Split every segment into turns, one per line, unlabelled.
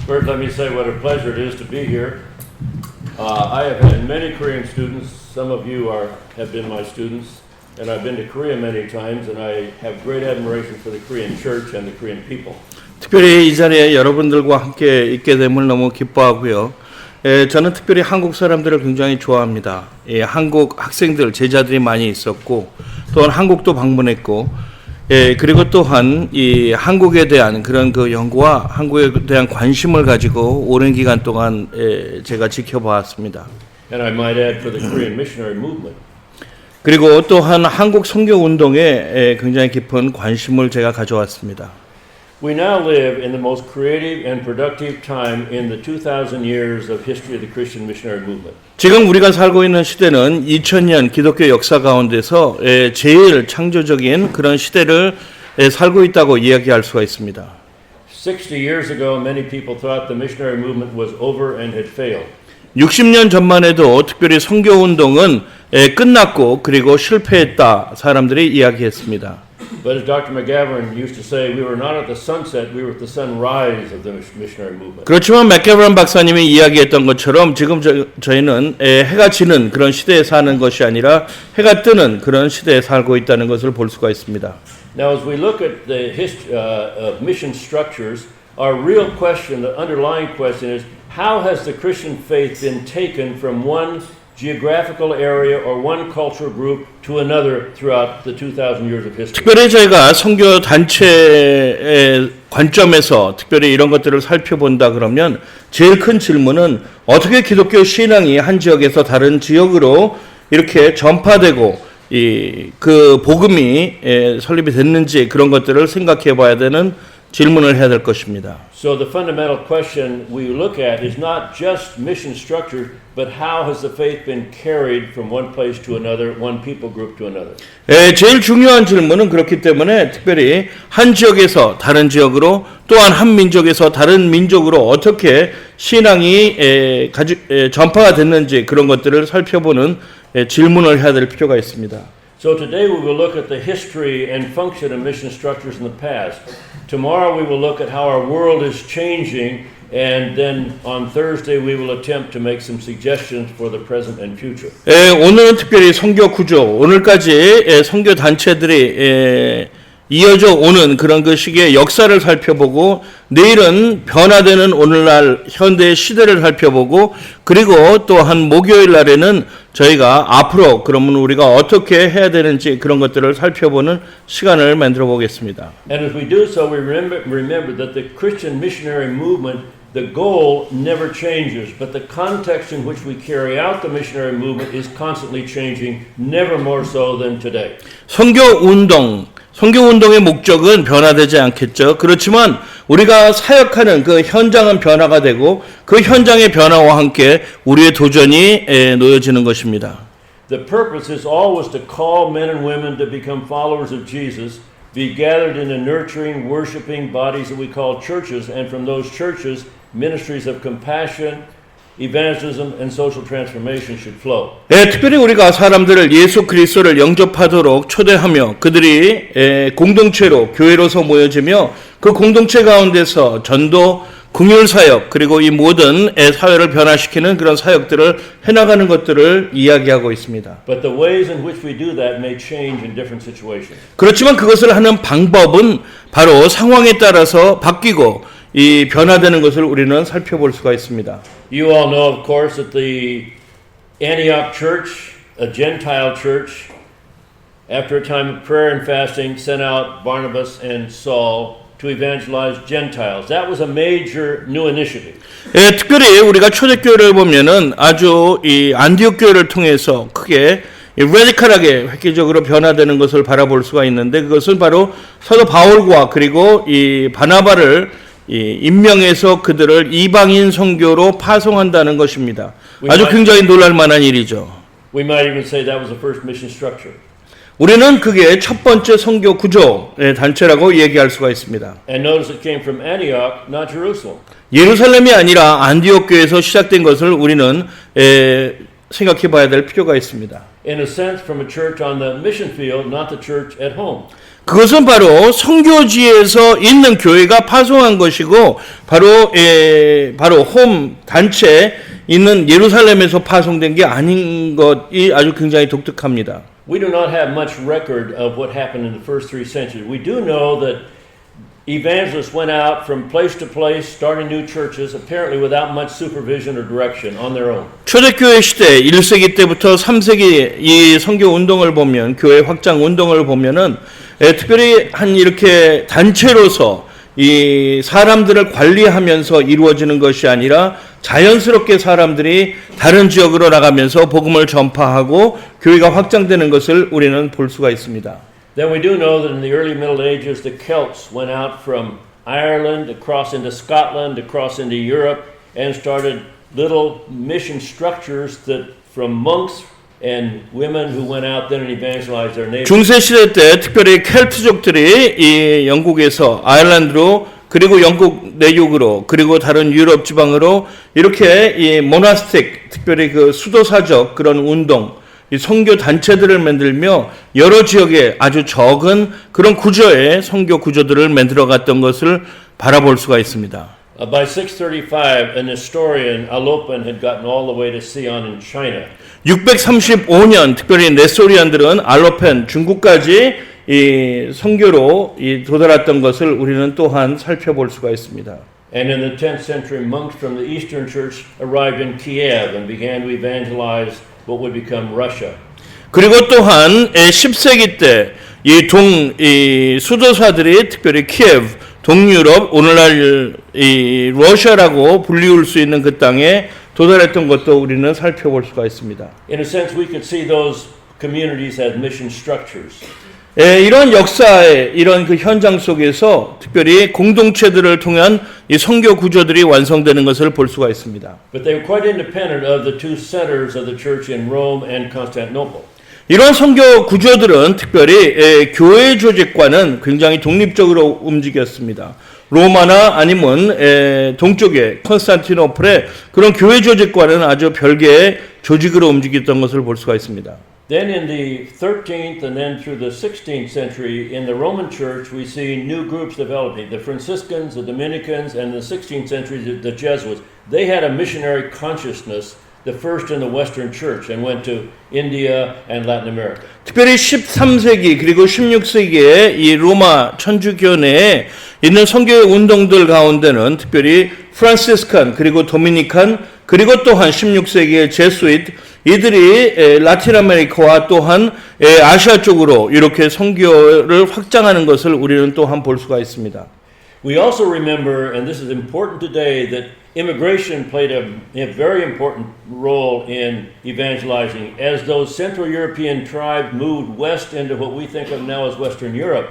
First, let me say what a pleasure it is to be here. I have had many Korean students. Some of you have been my students, and I've been to Korea many times, and I have great admiration for the Korean church and the Korean people.
특별히 이 자리에 여러분들과 함께 있게 됨을 너무 기뻐하고요. 저는 특별히 한국 사람들을 굉장히 좋아합니다. 한국 학생들, 제자들이 많이 있었고, 또한 한국도 방문했고, 그리고 또한 이 한국에 대한 그런 그 연구와 한국에 대한 관심을 가지고 오랜 기간 동안 제가 지켜봤습니다.
And I might add for the Korean missionary movement.
그리고 또한 한국 선교 운동에 굉장히 깊은 관심을 제가 가져왔습니다.
We now live in the most creative and productive time in the 2,000 years of history of the Christian missionary movement.
지금 우리가 살고 있는 시대는 2000년 기독교 역사 가운데서 제일 창조적인 그런 시대를 살고 있다고 이야기할 수가 있습니다.
60 years ago, many people thought the missionary movement was over and had failed.
60년 전만 해도 특별히 선교 운동은 끝났고 그리고 실패했다 사람들이 이야기했습니다.
But as Dr. McGavran used to say, we were not at the sunset, we were at the sunrise of the missionary movement.
그렇지만 맥게브런 박사님이 이야기했던 것처럼 지금 저희는 해가 지는 그런 시대에 사는 것이 아니라 해가 뜨는 그런 시대에 살고 있다는 것을 볼 수가 있습니다.
Now, as we look at the history of mission structures, our real question, the underlying question is, how has the Christian faith been taken from one geographical area or one cultural group to another throughout the 2,000 years of history?
특별히 저희가 선교 단체의 관점에서 특별히 이런 것들을 살펴본다 그러면 제일 큰 질문은 어떻게 기독교 신앙이 한 지역에서 다른 지역으로 이렇게 전파되고 그 복음이 설립이 됐는지 그런 것들을 생각해 봐야 되는 질문을 해야 될 것입니다.
So the fundamental question we look at is not just mission structure, but how has the faith been carried from one place to another, one people group to another?
제일 중요한 질문은 그렇기 때문에 특별히 한 지역에서 다른 지역으로 또한 한 민족에서 다른 민족으로 어떻게 신앙이 전파가 됐는지 그런 것들을 살펴보는 질문을 해야 될 필요가 있습니다.
So today we will look at the history and function of mission structures in the past. Tomorrow we will look at how our world is changing, and then on Thursday we will attempt to make some suggestions for the present and future.
오늘은 특별히 선교 구조, 오늘까지 선교 단체들이 이어져 오는 그런 그 시기의 역사를 살펴보고 내일은 변화되는 오늘날 현대의 시대를 살펴보고 그리고 또 한 목요일 날에는 저희가 앞으로 그러면 우리가 어떻게 해야 되는지 그런 것들을 살펴보는 시간을 만들어 보겠습니다.
And as we do so, we remember that the Christian missionary movement, the goal never changes, but the context in which we carry out the missionary movement is constantly changing, never more so than today. 선교 운동의 목적은 변화되지 않겠죠. 그렇지만 우리가 사역하는 그 현장은 변화가 되고 그 현장의 변화와 함께 우리의 도전이 놓여지는 것입니다. The purpose is always to call men and women to become followers of Jesus, be gathered in the nurturing, worshiping bodies that we call churches, and from those churches, ministries of compassion, evangelism and social transformation should flow.
특별히 우리가 사람들을 예수 그리스도를 영접하도록 초대하며 그들이 공동체로 교회로서 모여지며 그 공동체 가운데서 전도, 긍휼 사역 그리고 이 모든 사회를 변화시키는 그런 사역들을 해나가는 것들을 이야기하고 있습니다.
But the ways in which we do that may change in different situations.
그렇지만 그것을 하는 방법은 바로 상황에 따라서 바뀌고 이 변화되는 것을 우리는 살펴볼 수가 있습니다.
You all know, of course, that the Antioch church, a Gentile church, after a time of prayer and fasting, sent out Barnabas and Saul to evangelize Gentiles. That was a major new initiative.
특별히 우리가 초대교회를 보면은 아주 이 안디옥 교회를 통해서 크게 레디컬하게 획기적으로 변화되는 것을 바라볼 수가 있는데 그것은 바로 사도 바울과 그리고 이 바나바를 임명해서 그들을 이방인 선교로 파송한다는 것입니다. 아주 굉장히 놀랄 만한 일이죠.
We might even say that was the first mission structure.
우리는 그게 첫 번째 선교 구조의 단체라고 얘기할 수가 있습니다.
And notice it came from Antioch, not Jerusalem.
예루살렘이 아니라 안디옥 교회에서 시작된 것을 우리는 생각해 봐야 될 필요가 있습니다.
In a sense, from a church on the mission field, not the church at home.
그것은 바로 선교지에서 있는 교회가 파송한 것이고 바로 홈 단체 있는 예루살렘에서 파송된 게 아닌 것이 아주 굉장히 독특합니다.
We do not have much record of what happened in the first 3 centuries. We do know that evangelists went out from place to place, starting new churches, apparently without much supervision or direction on their own.
초대교회 시대 1세기 때부터 3세기 이 선교 운동을 보면 교회 확장 운동을 보면은 특별히 한 이렇게 단체로서 이 사람들을 관리하면서 이루어지는 것이 아니라 자연스럽게 사람들이 다른 지역으로 나가면서 복음을 전파하고 교회가 확장되는 것을 우리는 볼 수가 있습니다.
Then we do know that in the early Middle Ages, the Celts went out from Ireland across into Scotland, across into Europe, and started little mission structures that from monks and women who went out then and evangelized their neighbors.
중세 시대 때 특별히 켈트족들이 이 영국에서 아일랜드로 그리고 영국 내륙으로 그리고 다른 유럽 지방으로 이렇게 이 모나스틱 특별히 그 수도사적 그런 운동 이 선교 단체들을 만들며 여러 지역에 아주 적은 그런 구조의 선교 구조들을 만들어 갔던 것을 바라볼 수가 있습니다.
By 635, an historian, Alopan, had gotten all the way to Sion in China.
635년 특별히 네소리안들은 알로펜 중국까지 이 선교로 도달했던 것을 우리는 또한 살펴볼 수가 있습니다.
And in the 10th century, monks from the Eastern Church arrived in Kiev and began to evangelize what would become Russia.
그리고 또한 10세기 때 이 수도사들이 특별히 키예브, 동유럽, 오늘날 이 러시아라고 불리울 수 있는 그 땅에 도달했던 것도 우리는 살펴볼 수가 있습니다.
In a sense, we could see those communities as mission structures.
이런 역사의 이런 그 현장 속에서 특별히 공동체들을 통한 이 선교 구조들이 완성되는 것을 볼 수가 있습니다.
But they were quite independent of the two centers of the church in Rome and Constantinople.
이런 선교 구조들은 특별히 교회 조직과는 굉장히 독립적으로 움직였습니다. 로마나 아니면 동쪽의 콘스탄티노플의 그런 교회 조직과는 아주 별개의 조직으로 움직였던 것을 볼 수가 있습니다.
Then in the 13th and then through the 16th century in the Roman Church we see new groups developing. The Franciscans, the Dominicans, and in the 16th century the Jesuits. They had a missionary consciousness, the first in the Western Church, and went to India and Latin America.
특별히 13세기 그리고 16세기에 이 로마 천주교 내에 있는 선교의 운동들 가운데는 특별히 프란시스칸 그리고 도미니칸 그리고 또한 16세기의 제수이트 이들이 라틴 아메리카와 또한 아시아 쪽으로 이렇게 선교를 확장하는 것을 우리는 또한 볼 수가 있습니다.
We also remember, and this is important today, that immigration played a very important role in evangelizing. As those Central European tribes moved west into what we think of now as Western Europe,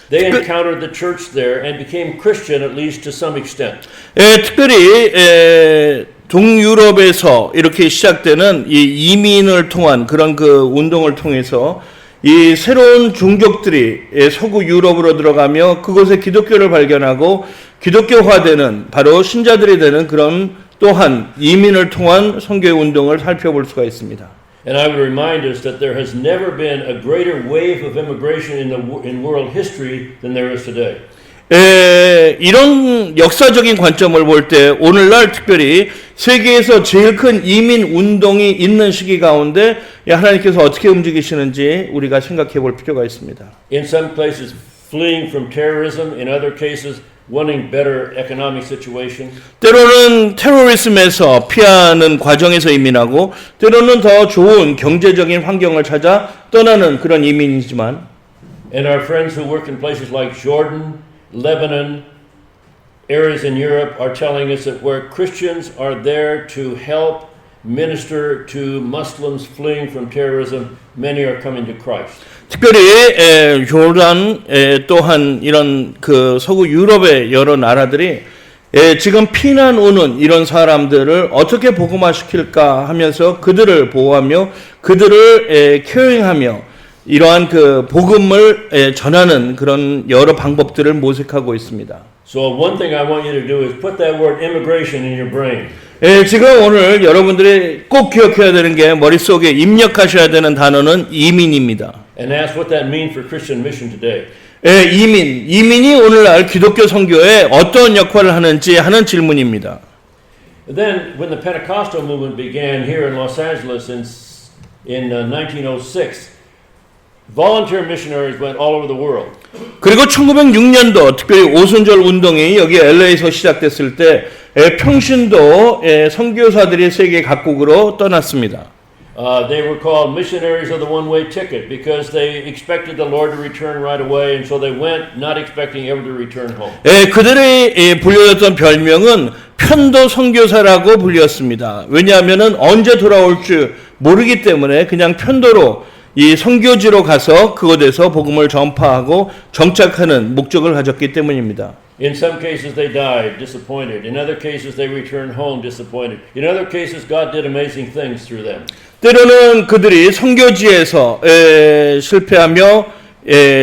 they encountered the church there and became Christian at least to some extent.
특별히 동유럽에서 이렇게 시작되는 이 이민을 통한 그런 그 운동을 통해서 이 새로운 종족들이 서구 유럽으로 들어가며 그곳에 기독교를 발견하고 기독교화되는 바로 신자들이 되는 그런 또한 이민을 통한 선교의 운동을 살펴볼 수가 있습니다.
And I would remind us that there has never been a greater wave of immigration in world history than there is today.
이런 역사적인 관점을 볼 때 오늘날 특별히 세계에서 제일 큰 이민 운동이 있는 시기 가운데 하나님께서 어떻게 움직이시는지 우리가 생각해 볼 필요가 있습니다.
In some places fleeing from terrorism, in other cases wanting better economic situation.
때로는 테러리즘에서 피하는 과정에서 이민하고 때로는 더 좋은 경제적인 환경을 찾아 떠나는 그런 이민이지만
And our friends who work in places like Jordan, Lebanon, areas in Europe are telling us that where Christians are there to help minister to Muslims fleeing from terrorism, many are coming to Christ.
특별히 요르단 또한 이런 그 서구 유럽의 여러 나라들이 지금 피난 오는 이런 사람들을 어떻게 복음화시킬까 하면서 그들을 보호하며 그들을 케어링하며 이러한 그 복음을 전하는 그런 여러 방법들을 모색하고 있습니다.
So one thing I want you to do is put that word immigration in your brain.
지금 오늘 여러분들이 꼭 기억해야 되는 게 머릿속에 입력하셔야 되는 단어는 이민입니다.
and ask what that means for Christian mission today.
예, 이민이 오늘날 기독교 선교에 어떤 역할을 하는지 하는 질문입니다.
Then, when the Pentecostal movement began here in Los Angeles in 1906, volunteer missionaries went all over the world.
그리고 1906년도 특별히 오순절 운동이 여기 LA에서 시작됐을 때 평신도 선교사들이 세계 각국으로 떠났습니다.
They were called missionaries of the one-way ticket because they expected the Lord to return right away, and so they went not expecting ever to return home.
그들이 불려졌던 별명은 편도 선교사라고 불렸습니다. 왜냐하면은 언제 돌아올 줄 모르기 때문에 그냥 편도로 이 선교지로 가서 그곳에서 복음을 전파하고 정착하는 목적을 가졌기 때문입니다.
In some cases they died disappointed. In other cases they returned home disappointed. In other cases God did amazing things through them.
때로는 그들이 선교지에서 실패하며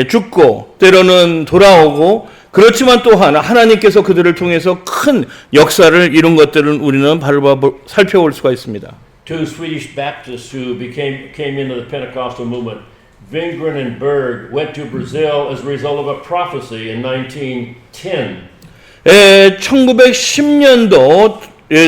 죽고 때로는 돌아오고 그렇지만 또한 하나님께서 그들을 통해서 큰 역사를 이룬 것들은 우리는 바로 살펴볼 수가 있습니다.
Two Swedish Baptists who came into the Pentecostal movement, Wingren and Berg, went to Brazil as a result of a prophecy in 1910.
1910년도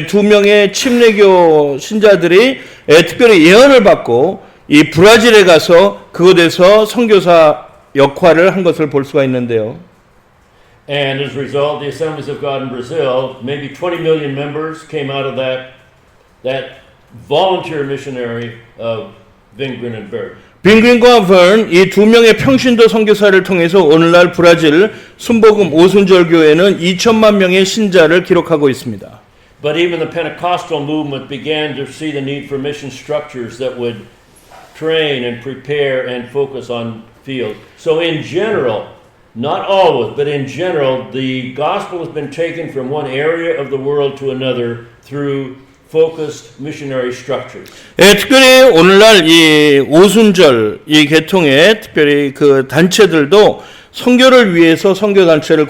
두 명의 침례교 신자들이 특별히 예언을 받고 이 브라질에 가서 그곳에서 선교사 역할을 한 것을 볼 수가 있는데요.
And as a result, the Assemblies of God in Brazil, maybe 20 million members came out of that volunteer missionary of Wingren and Berg.
빙그린과 번 이 두 명의 평신도 선교사를 통해서 오늘날 브라질 순복음 오순절 교회는 2천만 명의 신자를 기록하고 있습니다.
But even the Pentecostal movement began to see the need for mission structures that would train and prepare and focus on field. So in general, not always, but in general, the gospel has been taken from one area of the world to another through focused missionary structures.
특별히 오늘날 이 오순절 이 계통의 특별히 그 단체들도 선교를 위해서 선교 단체를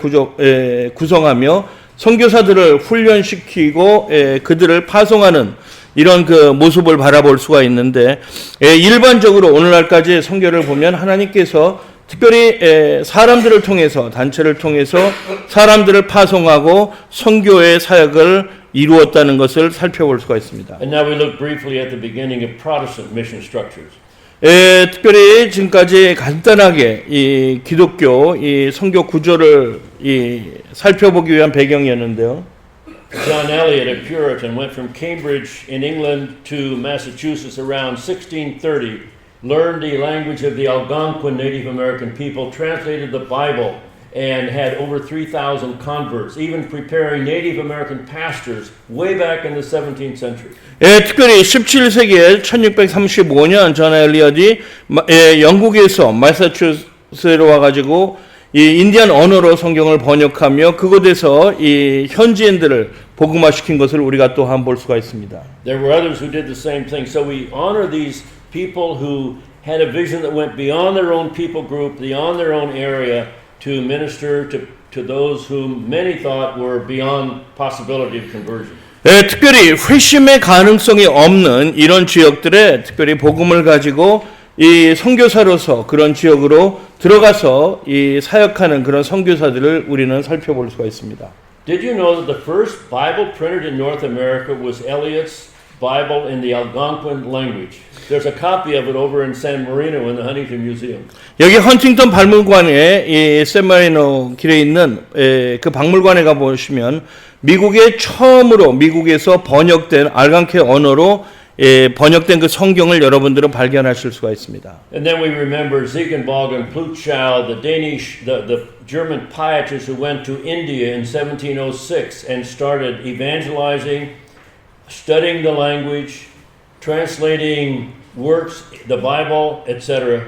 구성하며 선교사들을 훈련시키고 그들을 파송하는 이런 그 모습을 바라볼 수가 있는데 일반적으로 오늘날까지 선교를 보면 하나님께서 특별히 사람들을 통해서 단체를 통해서 사람들을 파송하고 선교의 사역을 이루었다는 것을 살펴볼 수가 있습니다.
And now we look briefly at the beginning of Protestant mission structures.
특별히 지금까지 간단하게 이 기독교 이 선교 구조를 살펴보기 위한 배경이었는데요.
John Eliot, a Puritan, went from Cambridge in England to Massachusetts around 1630, learned the language of the Algonquin Native American people, translated the Bible, and had over 3,000 converts, even preparing Native American pastors way back in the 17th century.
특별히 17세기에 1635년 존 엘리엇이 영국에서 마사추세츠로 와가지고 이 인디안 언어로 성경을 번역하며 그곳에서 이 현지인들을 복음화시킨 것을 우리가 또 한 볼 수가 있습니다.
There were others who did the same thing. So we honor these people who had a vision that went beyond their own people group, beyond their own area, to minister to those whom many thought were beyond possibility of conversion.
특별히 회심의 가능성이 없는 이런 지역들에 특별히 복음을 가지고 이 선교사로서 그런 지역으로 들어가서 이 사역하는 그런 선교사들을 우리는 살펴볼 수가 있습니다.
Did you know that the first Bible printed in North America was Eliot's Bible in the Algonquin language? There's a copy of it over in San Marino in the Huntington Museum.
여기 헌팅턴 박물관에 이 샌마리노 길에 있는 그 박물관에 가 보시면 미국에 처음으로 미국에서 번역된 알간케 언어로 번역된 그 성경을 여러분들은 발견하실 수가 있습니다.
And then we remember Ziegenbalg and Plutschau, the Danish, the German pietists who went to India in 1706 and started evangelizing, studying the language, translating works, the Bible, etc.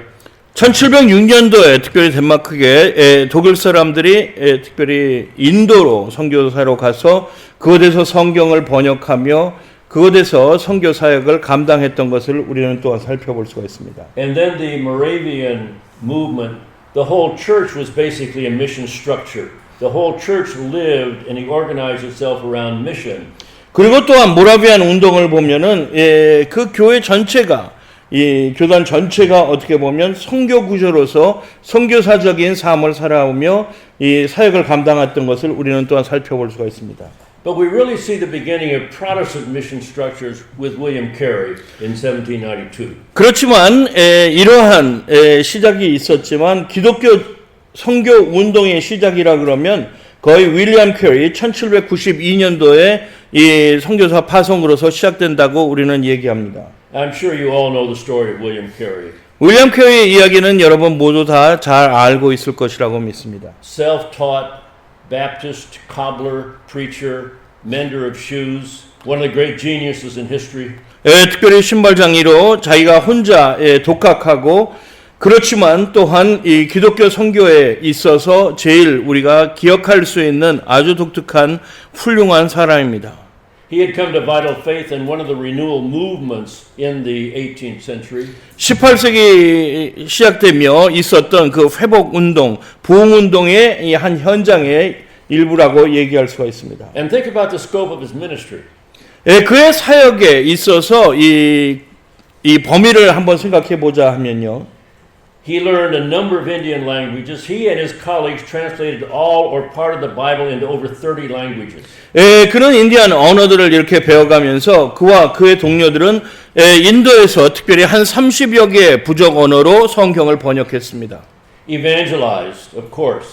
1706년도에 특별히 덴마크에 독일 사람들이 특별히 인도로 선교사로 가서 그곳에서 성경을 번역하며 그곳에서 선교 사역을 감당했던 것을 우리는 또한 살펴볼 수가 있습니다.
And then the Moravian movement, the whole church was basically a mission structure. The whole church lived and organized itself around mission.
그리고 또한 모라비안 운동을 보면은 그 교회 전체가 이 교단 전체가 어떻게 보면 선교 구조로서 선교사적인 삶을 살아오며 이 사역을 감당했던 것을 우리는 또한 살펴볼 수가 있습니다.
But we really see the beginning of Protestant mission structures with William Carey in 1792.
그렇지만 이러한 시작이 있었지만 기독교 선교 운동의 시작이라 그러면 거의 윌리엄 캐리 1792년도에 이 선교사 파송으로서 시작된다고 우리는 얘기합니다.
I'm sure you all know the story of William Carey.
윌리엄 캐리의 이야기는 여러분 모두 다 잘 알고 있을 것이라고 믿습니다.
Self-taught Baptist cobbler, preacher, mender of shoes, one of the great geniuses in history.
특별히 신발장이로 자기가 혼자 독학하고 그렇지만 또한 이 기독교 선교에 있어서 제일 우리가 기억할 수 있는 아주 독특한 훌륭한 사람입니다.
He had come to vital faith in one of the renewal movements in the 18th century.
18세기 시작되며 있었던 그 회복 운동, 부흥 운동의 한 현장의 일부라고 얘기할 수가 있습니다.
And think about the scope of his ministry.
그의 사역에 있어서 이 범위를 한번 생각해 보자 하면요.
He learned a number of Indian languages. He and his colleagues translated all or part of the Bible into over 30 languages.
그런 인디안 언어들을 이렇게 배워가면서 그와 그의 동료들은 인도에서 특별히 한 30여 개의 부족 언어로 성경을 번역했습니다.
Evangelized, of course.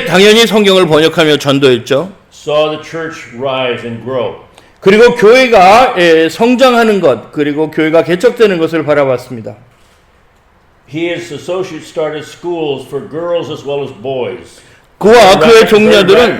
당연히 성경을 번역하며 전도했죠.
Saw the church rise and grow.
그리고 교회가 성장하는 것, 그리고 교회가 개척되는 것을 바라봤습니다.
He and his associates started schools for girls as well as boys.
그와 그의 동료들은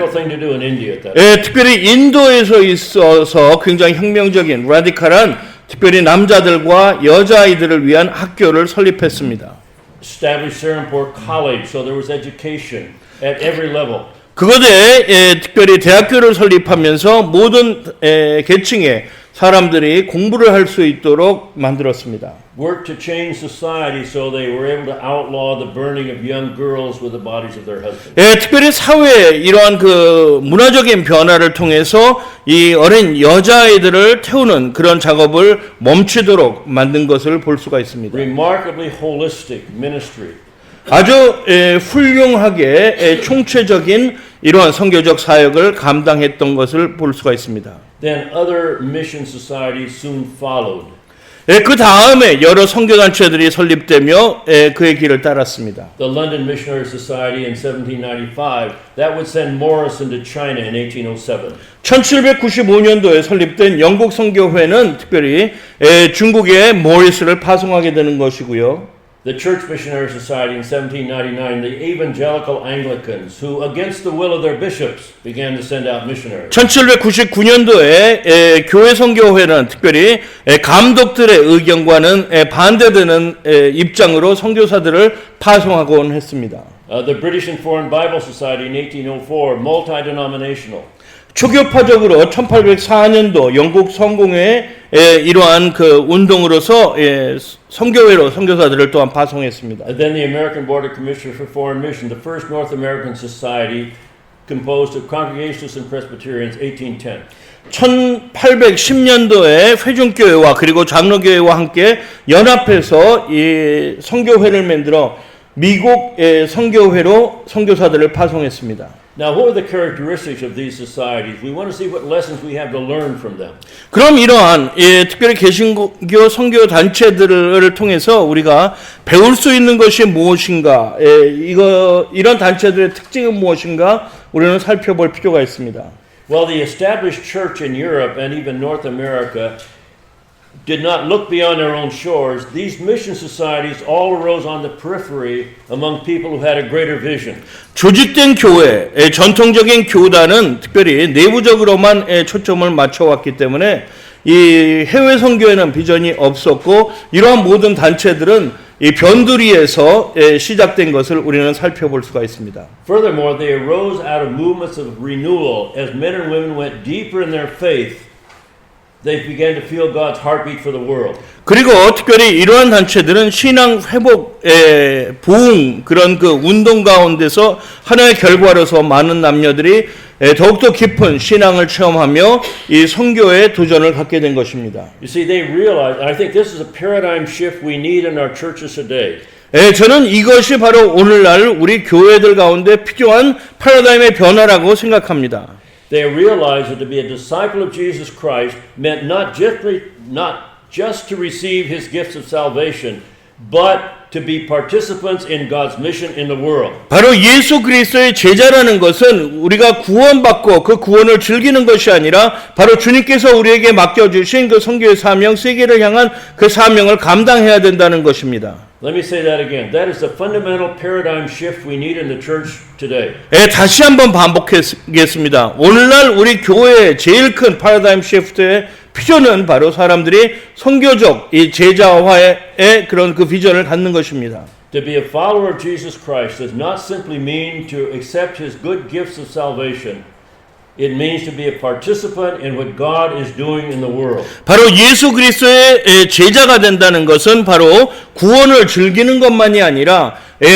특별히 인도에서 있어서 굉장히 혁명적인 라디칼한 특별히 남자들과 여자아이들을 위한 학교를 설립했습니다.
Established Serampore College, so there was education at every level.
그것에 특별히 대학교를 설립하면서 모든 계층의 사람들이 공부를 할 수 있도록 만들었습니다.
Worked to change society so they were able to outlaw the burning of young girls with the bodies of their husbands.
특별히 사회에 이러한 그 문화적인 변화를 통해서 이 어린 여자아이들을 태우는 그런 작업을 멈추도록 만든 것을 볼 수가 있습니다.
Remarkably holistic ministry.
아주 훌륭하게 총체적인 이러한 선교적 사역을 감당했던 것을 볼 수가 있습니다.
Then other mission societies soon followed.
그 다음에 여러 선교단체들이 설립되며 그의 길을 따랐습니다.
The London Missionary Society in 1795, that would send Morrison to China in 1807.
1795년도에 설립된 영국 선교회는 특별히 중국에 모리스를 파송하게 되는 것이고요.
The Church Missionary Society in 1799, the evangelical Anglicans, who against the will of their bishops began to send out missionaries.
1799년도에 교회 선교회는 특별히 감독들의 의견과는 반대되는 입장으로 선교사들을 파송하곤 했습니다.
The British and Foreign Bible Society in 1804, multi-denominational.
초교파적으로 1804년도 영국 성공회의 이러한 그 운동으로서 선교회로 선교사들을 또한 파송했습니다.
Then the American Board of Commissioners for Foreign Mission, the first North American society composed of Congregationalists and Presbyterians, 1810.
1810년도에 회중교회와 그리고 장로교회와 함께 연합해서 이 선교회를 만들어 미국 선교회로 선교사들을 파송했습니다.
Now, what are the characteristics of these societies? We want to see what lessons we have to learn from them.
그럼 이러한 특별히 개신교 선교 단체들을 통해서 우리가 배울 수 있는 것이 무엇인가? 이런 단체들의 특징은 무엇인가? 우리는 살펴볼 필요가 있습니다.
Well, the established church in Europe and even North America did not look beyond their own shores. These mission societies all arose on the periphery among people who had a greater vision.
조직된 교회, 전통적인 교단은 특별히 내부적으로만 초점을 맞춰왔기 때문에 이 해외 선교에는 비전이 없었고 이러한 모든 단체들은 이 변두리에서 시작된 것을 우리는 살펴볼 수가 있습니다.
Furthermore, they arose out of movements of renewal as men and women went deeper in their faith. They began to feel God's heartbeat for the world.
그리고 특별히 이러한 단체들은 신앙 회복 부흥 그런 그 운동 가운데서 하나의 결과로서 많은 남녀들이 더욱더 깊은 신앙을 체험하며 이 선교에 도전을 갖게 된 것입니다.
You see, they realize, and I think this is a paradigm shift we need in our churches today.
저는 이것이 바로 오늘날 우리 교회들 가운데 필요한 패러다임의 변화라고 생각합니다.
They realize that to be a disciple of Jesus Christ meant not just to receive his gifts of salvation, but to be participants in God's mission in the world.
바로 예수 그리스도의 제자라는 것은 우리가 구원받고 그 구원을 즐기는 것이 아니라 바로 주님께서 우리에게 맡겨주신 그 선교의 사명, 세계를 향한 그 사명을 감당해야 된다는 것입니다.
Let me say that again. That is the fundamental paradigm shift we need in the church today.
다시 한번 반복하겠습니다. 오늘날 우리 교회의 제일 큰 패러다임 시프트의 필요는 바로 사람들이 선교적 이 제자화의 그런 그 비전을 갖는 것입니다.
To be a follower of Jesus Christ does not simply mean to accept his good gifts of salvation. It means to be a participant in what God is doing in the world.
바로 예수 그리스도의 제자가 된다는 것은 바로 구원을 즐기는 것만이 아니라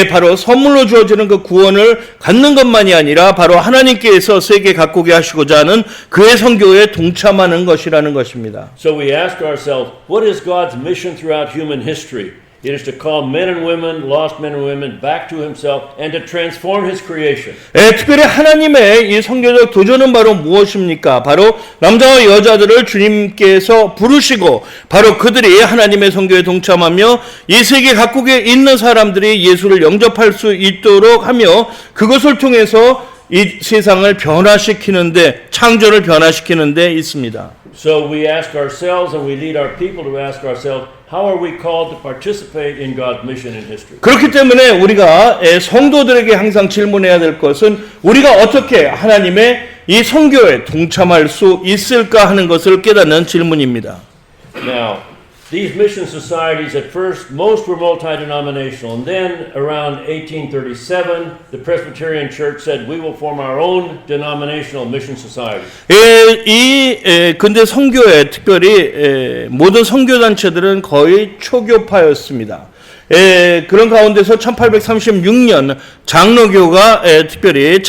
바로 선물로 주어지는 그 구원을 갖는 것만이 아니라 바로 하나님께서 세계 각국에 하시고자 하는 그의 선교에 동참하는 것이라는 것입니다.
So we ask ourselves, what is God's mission throughout human history? It is to call men and women, lost men and women, back to himself and to transform his creation.
특별히 하나님의 이 선교적 도전은 바로 무엇입니까? 바로 남자와 여자들을 주님께서 부르시고 바로 그들이 하나님의 선교에 동참하며 이 세계 각국에 있는 사람들이 예수를 영접할 수 있도록 하며 그것을 통해서 이 세상을 변화시키는데 창조를 변화시키는데 있습니다.
So we ask ourselves and we lead our people to ask ourselves, how are we called to participate in God's mission in history?
그렇기 때문에 우리가 성도들에게 항상 질문해야 될 것은 우리가 어떻게 하나님의 이 선교에 동참할 수 있을까 하는 것을 깨닫는 질문입니다.
Now, these mission societies at first, most were multi-denominational. And then around 1837, the Presbyterian Church said, we will form our own denominational mission society.
근데 선교에 특별히 모든 선교단체들은 거의 초교파였습니다. 그런 가운데서 1836년 장로교가 특별히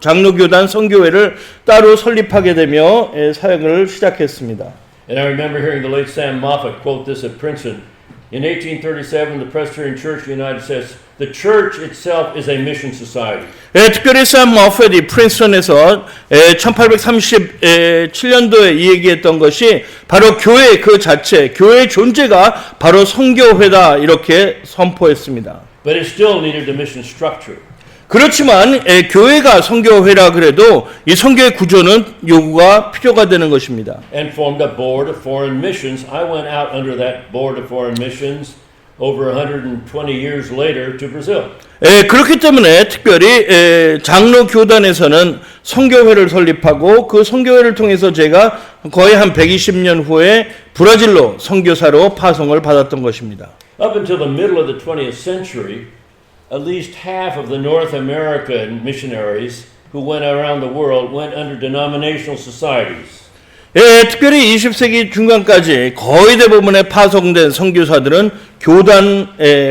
장로교단 선교회를 따로 설립하게 되며 사역을 시작했습니다.
And I remember hearing the late Sam Moffat quote this at Princeton. In 1837, the Presbyterian Church of the United States, the church itself is a mission society.
특별히 샘 머핏이 프린스턴에서 1837년도에 이 얘기했던 것이 바로 교회 그 자체, 교회의 존재가 바로 선교회다 이렇게 선포했습니다.
But it still needed the mission structure.
그렇지만 교회가 선교회라 그래도 이 선교의 구조는 요구가 필요가 되는 것입니다.
And formed a board of foreign missions. I went out under that board of foreign missions over 120 years later to Brazil.
그렇기 때문에 특별히 장로 교단에서는 선교회를 설립하고 그 선교회를 통해서 제가 거의 한 120년 후에 브라질로 선교사로 파송을 받았던 것입니다.
Up until the middle of the 20th century, at least half of the North American missionaries who went around the world went under denominational societies.
특별히 20세기 중간까지 거의 대부분의 파송된 선교사들은 교단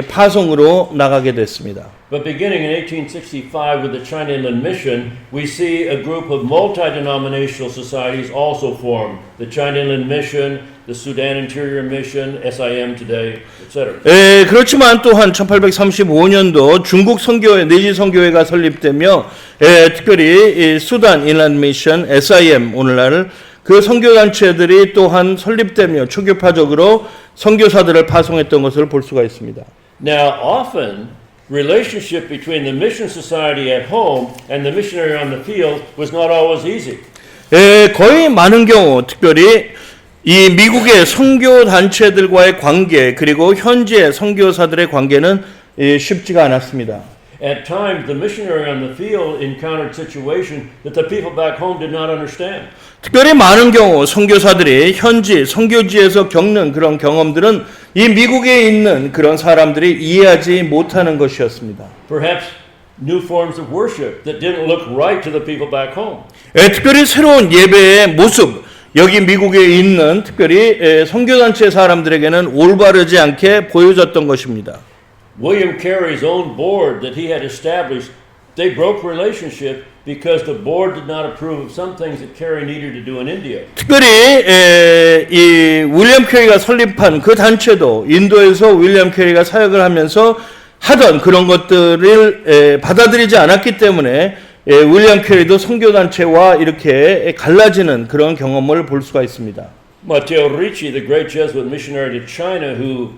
파송으로 나가게 됐습니다.
But beginning in 1865 with the China Inland Mission, we see a group of multi-denominational societies also formed. The China Inland Mission, the Sudan Interior Mission, SIM today, etc.
그렇지만 또한 1835년도 중국 선교회, 내지 선교회가 설립되며 특별히 수단 인land 미션, SIM 오늘날 그 선교단체들이 또한 설립되며 초교파적으로 선교사들을 파송했던 것을 볼 수가 있습니다.
Now, often, relationship between the mission society at home and the missionary on the field was not always easy.
거의 많은 경우, 특별히 이 미국의 선교단체들과의 관계 그리고 현지의 선교사들의 관계는 쉽지가 않았습니다.
At times, the missionary on the field encountered situations that the people back home did not understand.
특별히 많은 경우 선교사들이 현지 선교지에서 겪는 그런 경험들은 이 미국에 있는 그런 사람들이 이해하지 못하는 것이었습니다.
Perhaps new forms of worship that didn't look right to the people back home.
특별히 새로운 예배의 모습, 여기 미국에 있는 특별히 선교단체 사람들에게는 올바르지 않게 보여졌던 것입니다.
William Carey's own board that he had established, they broke relationship because the board did not approve of some things that Carey needed to do in India.
특별히 이 윌리엄 캐리가 설립한 그 단체도 인도에서 윌리엄 캐리가 사역을 하면서 하던 그런 것들을 받아들이지 않았기 때문에 윌리엄 캐리도 선교단체와 이렇게 갈라지는 그런 경험을 볼 수가 있습니다.
Matteo Ricci, the great Jesuit missionary to China who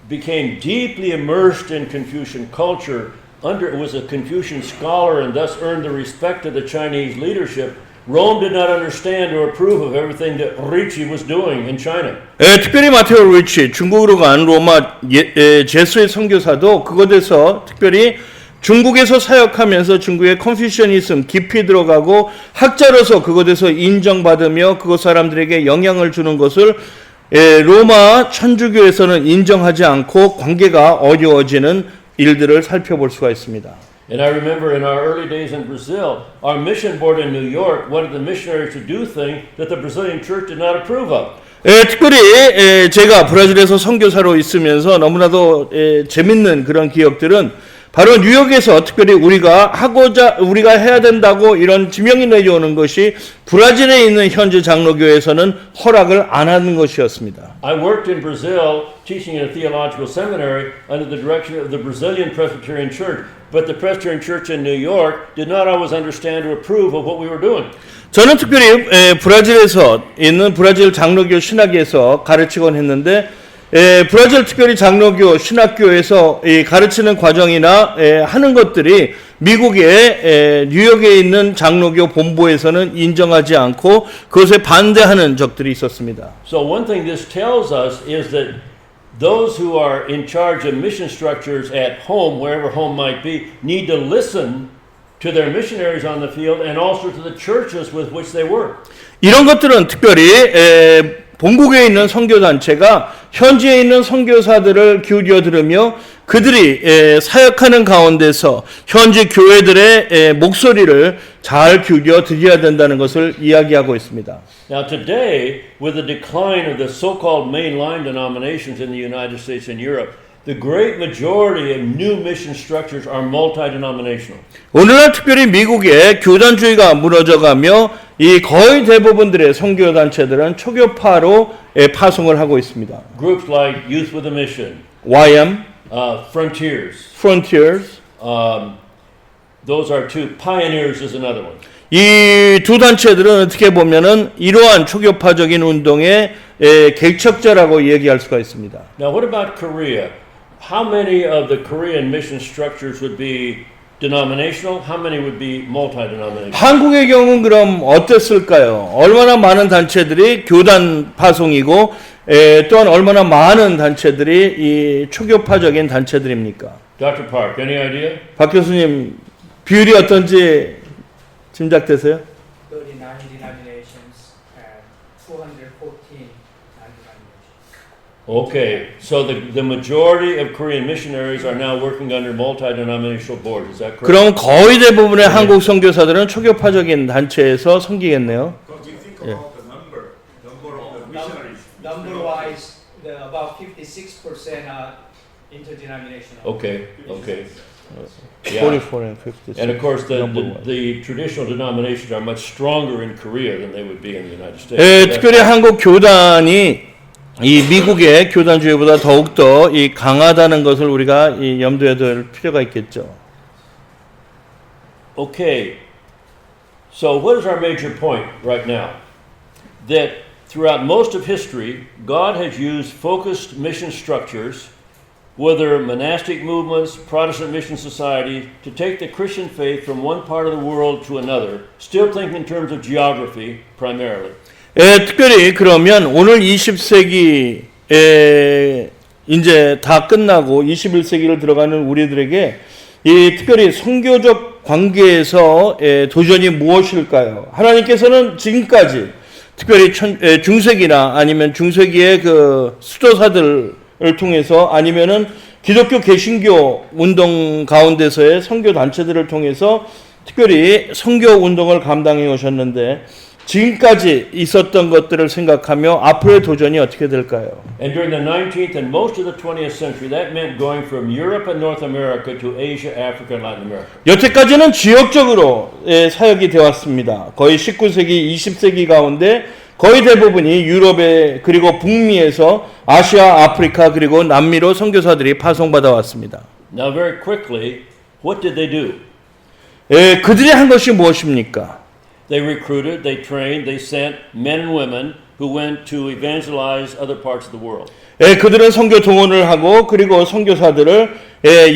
became deeply immersed in Confucian culture, was a Confucian scholar and thus earned the respect of the Chinese leadership. Rome did not understand or approve of everything that Ricci was doing in China.
특별히 마테오 리치 중국으로 간 로마 제수의 선교사도 그곳에서 특별히 중국에서 사역하면서 중국의 컨퓨셔니즘 깊이 들어가고 학자로서 그곳에서 인정받으며 그곳 사람들에게 영향을 주는 것을 로마 천주교에서는 인정하지 않고 관계가 어려워지는 일들을 살펴볼 수가 있습니다.
And I remember in our early days in Brazil, our mission board in New York wanted the missionaries to do things that the Brazilian church did not approve of.
특별히 제가 브라질에서 선교사로 있으면서 너무나도 재밌는 그런 기억들은 바로 뉴욕에서 특별히 우리가 해야 된다고 이런 지명이 내려오는 것이 브라질에 있는 현지 장로교에서는 허락을 안 하는 것이었습니다.
I worked in Brazil teaching in a theological seminary under the direction of the Brazilian Presbyterian Church, but the Presbyterian Church in New York did not always understand or approve of what we were doing.
저는 특별히 브라질에서 있는 브라질 장로교 신학에서 가르치곤 했는데 브라질 특별히 장로교 신학교에서 가르치는 과정이나 하는 것들이 미국의 뉴욕에 있는 장로교 본부에서는 인정하지 않고 그것에 반대하는 적들이 있었습니다.
So one thing this tells us is that those who are in charge of mission structures at home, wherever home might be, need to listen to their missionaries on the field and also to the churches with which they work.
이런 것들은 특별히 본국에 있는 선교단체가 현지에 있는 선교사들을 기울여 들으며 그들이 사역하는 가운데서 현지 교회들의 목소리를 잘 기울여 드려야 된다는 것을 이야기하고 있습니다.
Now today, with the decline of the so-called mainline denominations in the United States and Europe, the great majority of new mission structures are multi-denominational.
오늘날 특별히 미국의 교단주의가 무너져가며 이 거의 대부분들의 선교 단체들은 초교파로 파송을 하고 있습니다.
Groups like Youth with a Mission,
YM,
Frontiers, those are two. Pioneers is another one.
이 두 단체들은 어떻게 보면은 이러한 초교파적인 운동의 개척자라고 얘기할 수가 있습니다.
Now, what about Korea? How many of the Korean mission structures would be denominational? How many would be multi-denominational?
한국의 경우는 그럼 어땠을까요? 얼마나 많은 단체들이 교단 파송이고 또한 얼마나 많은 단체들이 이 초교파적인 단체들입니까?
Dr. Park, any idea?
박 교수님 비율이 어떤지 짐작되세요?
39 denominations and 214 non-denominations.
Okay, so the majority of Korean missionaries are now working under multi-denominational boards. Is that correct?
그럼 거의 대부분의 한국 선교사들은 초교파적인 단체에서 섬기겠네요.
Because you think about the number of the missionaries.
Number-wise, about 56% are interdenominational.
Okay. Yeah.
44 and 56.
And of course,
number-wise.
the traditional denominations are much stronger in Korea than they would be in the United States.
특별히 한국 교단이 이 미국의 교단주의보다 더욱더 이 강하다는 것을 우리가 이 염두에 둘 필요가 있겠죠.
Okay, so what is our major point right now? That throughout most of history, God has used focused mission structures, whether monastic movements, Protestant mission society, to take the Christian faith from one part of the world to another, still thinking in terms of geography primarily.
특별히 그러면 오늘 20세기에 이제 다 끝나고 21세기를 들어가는 우리들에게 이 특별히 선교적 관계에서 도전이 무엇일까요? 하나님께서는 지금까지 특별히 중세기나 아니면 중세기의 그 수도사들을 통해서 아니면은 기독교 개신교 운동 가운데서의 선교 단체들을 통해서 특별히 선교 운동을 감당해 오셨는데 지금까지 있었던 것들을 생각하며 앞으로의 도전이 어떻게 될까요?
And during the 19th and most of the 20th century, that meant going from Europe and North America to Asia, Africa, and Latin America.
여태까지는 지역적으로 사역이 되었습니다. 거의 19세기, 20세기 가운데 거의 대부분이 유럽에 그리고 북미에서 아시아, 아프리카 그리고 남미로 선교사들이 파송받아 왔습니다.
Now, very quickly, what did they do?
그들이 한 것이 무엇입니까?
They recruited, they trained, they sent men and women who went to evangelize other parts of the world.
그들은 선교 동원을 하고 그리고 선교사들을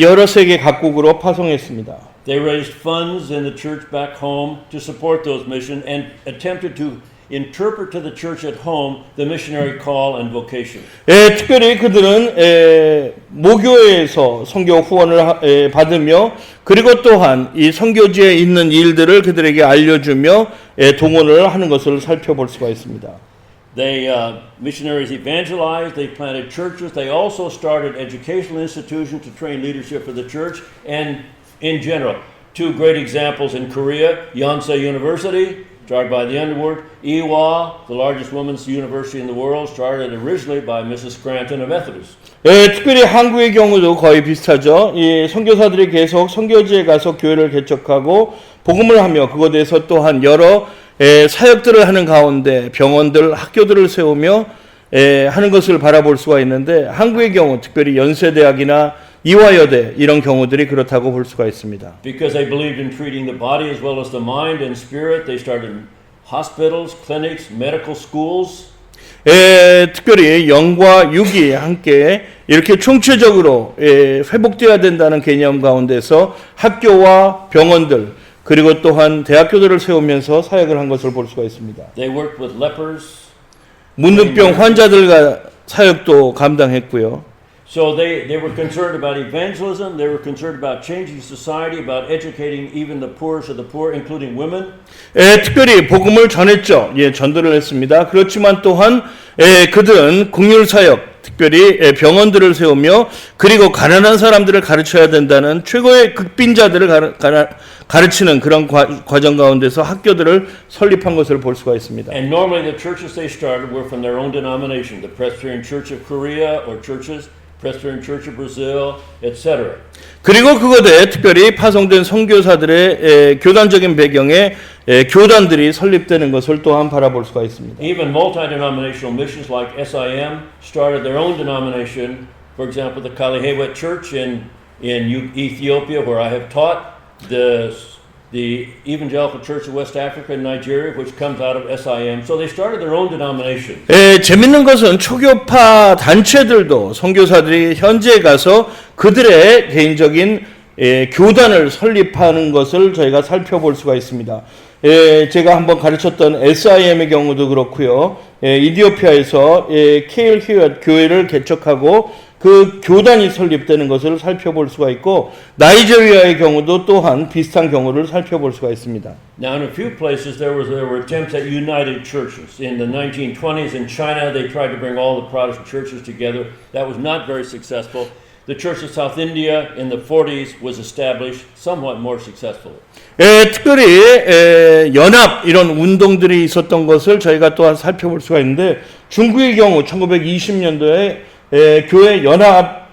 여러 세계 각국으로 파송했습니다.
They raised funds in the church back home to support those missions and attempted to interpret to the church at home the missionary call and vocation.
특별히 그들은 모교회에서 선교 후원을 받으며 그리고 또한 이 선교지에 있는 일들을 그들에게 알려주며 동원을 하는 것을 살펴볼 수가 있습니다.
They missionaries evangelized, they planted churches, they also started educational institutions to train leadership for the church and in general. Two great examples in Korea, Yonsei University, started by the Underwood, Ewha, the largest women's university in the world, started originally by Mrs. Scranton of Methodist.
특별히 한국의 경우도 거의 비슷하죠. 이 선교사들이 계속 선교지에 가서 교회를 개척하고 복음을 하며 그곳에서 또한 여러 사역들을 하는 가운데 병원들, 학교들을 세우며 하는 것을 바라볼 수가 있는데 한국의 경우 특별히 연세대학이나 이화여대 이런 경우들이 그렇다고 볼 수가 있습니다.
Because they believed in treating the body as well as the mind and spirit, they started hospitals, clinics, medical schools.
특별히 영과 육이 함께 이렇게 총체적으로 회복되어야 된다는 개념 가운데서 학교와 병원들 그리고 또한 대학교들을 세우면서 사역을 한 것을 볼 수가 있습니다.
They worked with lepers.
문둥병 환자들과 사역도 감당했고요.
So they were concerned about evangelism, they were concerned about changing society, about educating even the poorest of the poor, including women.
특별히 복음을 전했죠. 전도를 했습니다. 그렇지만 또한 그들은 국률 사역, 특별히 병원들을 세우며 그리고 가난한 사람들을 가르쳐야 된다는 최고의 극빈자들을 가르치는 그런 과정 가운데서 학교들을 설립한 것을 볼 수가 있습니다.
And normally the churches they started were from their own denomination, the Presbyterian Church of Korea or churches, Presbyterian Church of Brazil, etc.
그리고 그곳에 특별히 파송된 선교사들의 교단적인 배경에 교단들이 설립되는 것을 또한 바라볼 수가 있습니다.
Even multi-denominational missions like SIM started their own denomination. For example, the Kalihewet Church in Ethiopia, where I have taught, the Evangelical Church of West Africa in Nigeria, which comes out of SIM. So they started their own denomination.
재밌는 것은 초교파 단체들도 선교사들이 현지에 가서 그들의 개인적인 교단을 설립하는 것을 저희가 살펴볼 수가 있습니다. 제가 한번 가르쳤던 SIM의 경우도 그렇고요. 이디오피아에서 케일 히엇 교회를 개척하고 그 교단이 설립되는 것을 살펴볼 수가 있고 나이지리아의 경우도 또한 비슷한 경우를 살펴볼 수가 있습니다.
Now, in a few places there were attempts at united churches. In the 1920s in China, they tried to bring all the Protestant churches together. That was not very successful. The Church of South India in the 40s was established somewhat more successfully.
특별히 연합 이런 운동들이 있었던 것을 저희가 또한 살펴볼 수가 있는데 중국의 경우 1920년도에 교회 연합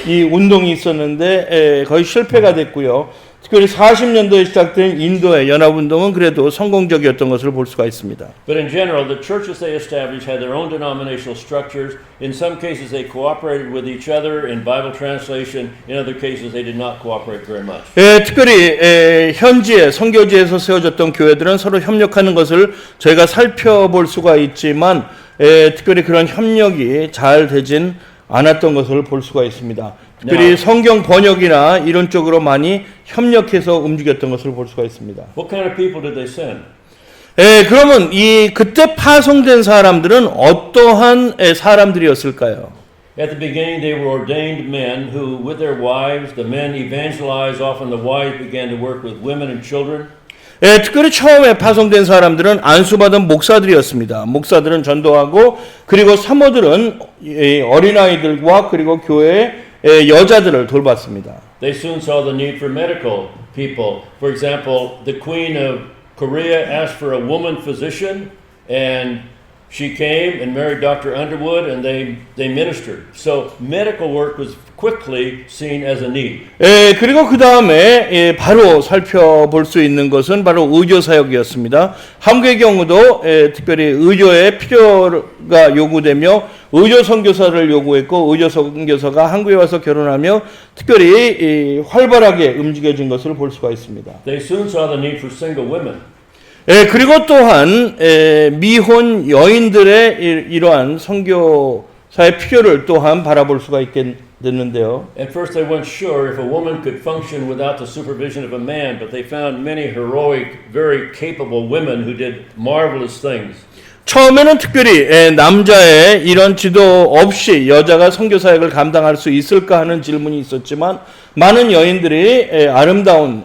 이 운동이 있었는데 거의 실패가 됐고요. 특별히 40년도에 시작된 인도의 연합 운동은 그래도 성공적이었던 것을 볼 수가 있습니다.
But in general, the churches they established had their own denominational structures. In some cases, they cooperated with each other in Bible translation. In other cases, they did not cooperate very much.
특별히 현지에 선교지에서 세워졌던 교회들은 서로 협력하는 것을 저희가 살펴볼 수가 있지만 특별히 그런 협력이 잘 되진 않았던 것을 볼 수가 있습니다. 특별히 성경 번역이나 이런 쪽으로 많이 협력해서 움직였던 것을 볼 수가 있습니다.
What kind of people did they send?
그러면 이 그때 파송된 사람들은 어떠한 사람들이었을까요?
At the beginning, they were ordained men who, with their wives, the men evangelized. Often the wives began to work with women and children.
특별히 처음에 파송된 사람들은 안수받은 목사들이었습니다. 목사들은 전도하고 그리고 사모들은 어린아이들과 그리고 교회의 여자들을 돌봤습니다.
They soon saw the need for medical people. For example, the Queen of Korea asked for a woman physician, and she came and married Dr. Underwood, and they ministered. So medical work was quickly seen as a need.
그리고 그 다음에 바로 살펴볼 수 있는 것은 바로 의료 사역이었습니다. 한국의 경우도 특별히 의료의 필요가 요구되며 의료 선교사를 요구했고 의료 선교사가 한국에 와서 결혼하며 특별히 활발하게 움직여진 것을 볼 수가 있습니다.
They soon saw the need for single women.
그리고 또한 미혼 여인들의 이러한 선교사의 필요를 또한 바라볼 수가 있게 됐는데요.
At first they weren't sure if a woman could function without the supervision of a man, but they found many heroic, very capable women who did marvelous things.
처음에는 특별히 남자의 이런 지도 없이 여자가 선교 사역을 감당할 수 있을까 하는 질문이 있었지만 많은 여인들이 아름다운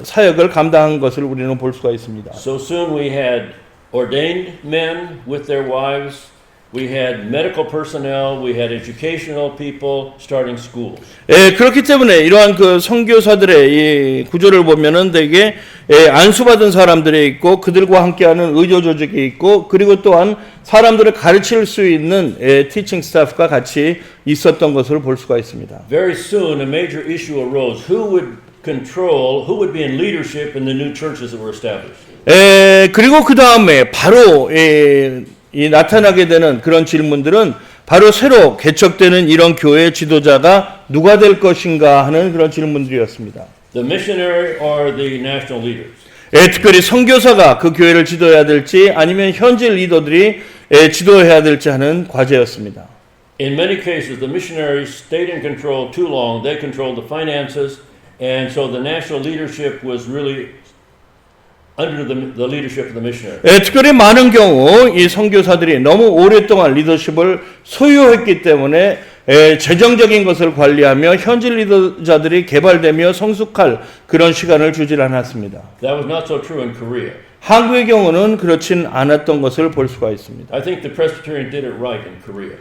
사역을 감당한 것을 우리는 볼 수가 있습니다.
So soon we had ordained men with their wives. We had medical personnel, we had educational people starting schools.
그렇기 때문에 이러한 그 선교사들의 이 구조를 보면은 되게 안수받은 사람들이 있고 그들과 함께하는 의료 조직이 있고 그리고 또한 사람들을 가르칠 수 있는 teaching staff가 같이 있었던 것을 볼 수가 있습니다.
Very soon a major issue arose. Who would be in leadership in the new churches that were established?
그리고 그 다음에 바로 이 나타나게 되는 그런 질문들은 바로 새로 개척되는 이런 교회 지도자가 누가 될 것인가 하는 그런 질문들이었습니다.
The missionary or the national leaders?
특별히 선교사가 그 교회를 지도해야 될지 아니면 현지 리더들이 지도해야 될지 하는 과제였습니다.
In many cases, the missionaries stayed in control too long. They controlled the finances, and so the national leadership was really under the leadership of the missionary.
특별히 많은 경우 이 선교사들이 너무 오랫동안 리더십을 소유했기 때문에 재정적인 것을 관리하며 현지 리더자들이 개발되며 성숙할 그런 시간을 주질 않았습니다.
That was not so true in Korea.
한국의 경우는 그렇진 않았던 것을 볼 수가 있습니다.
I think the Presbyterian did it right in Korea.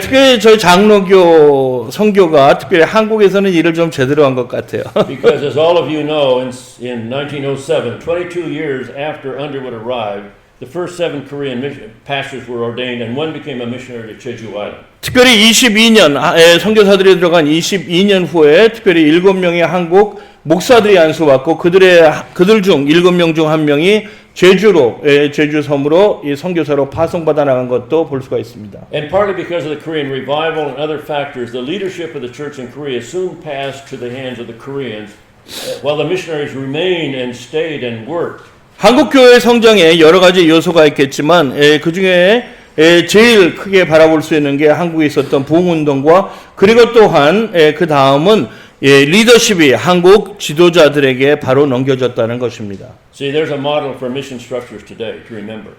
특히 저희 장로교 선교가 특별히 한국에서는 일을 좀 제대로 한 것 같아요.
Because as all of you know, in 1907, 22 years after Underwood arrived, the first 7 Korean pastors were ordained and one became a missionary to Jeju Island.
특별히 22년 선교사들이 들어간 22년 후에 특별히 7명의 한국 목사들이 안수받고 그들 중 7명 중 1명이 제주 섬으로 이 선교사로 파송받아 나간 것도 볼 수가 있습니다.
And partly because of the Korean revival and other factors, the leadership of the church in Korea soon passed to the hands of the Koreans, while the missionaries remained and stayed and worked.
한국 교회 성장에 여러 가지 요소가 있겠지만 그 중에 제일 크게 바라볼 수 있는 게 한국에 있었던 부흥운동과 그리고 또한 그 다음은 리더십이 한국 지도자들에게 바로 넘겨졌다는 것입니다.
See, there's a model for mission structures today to remember.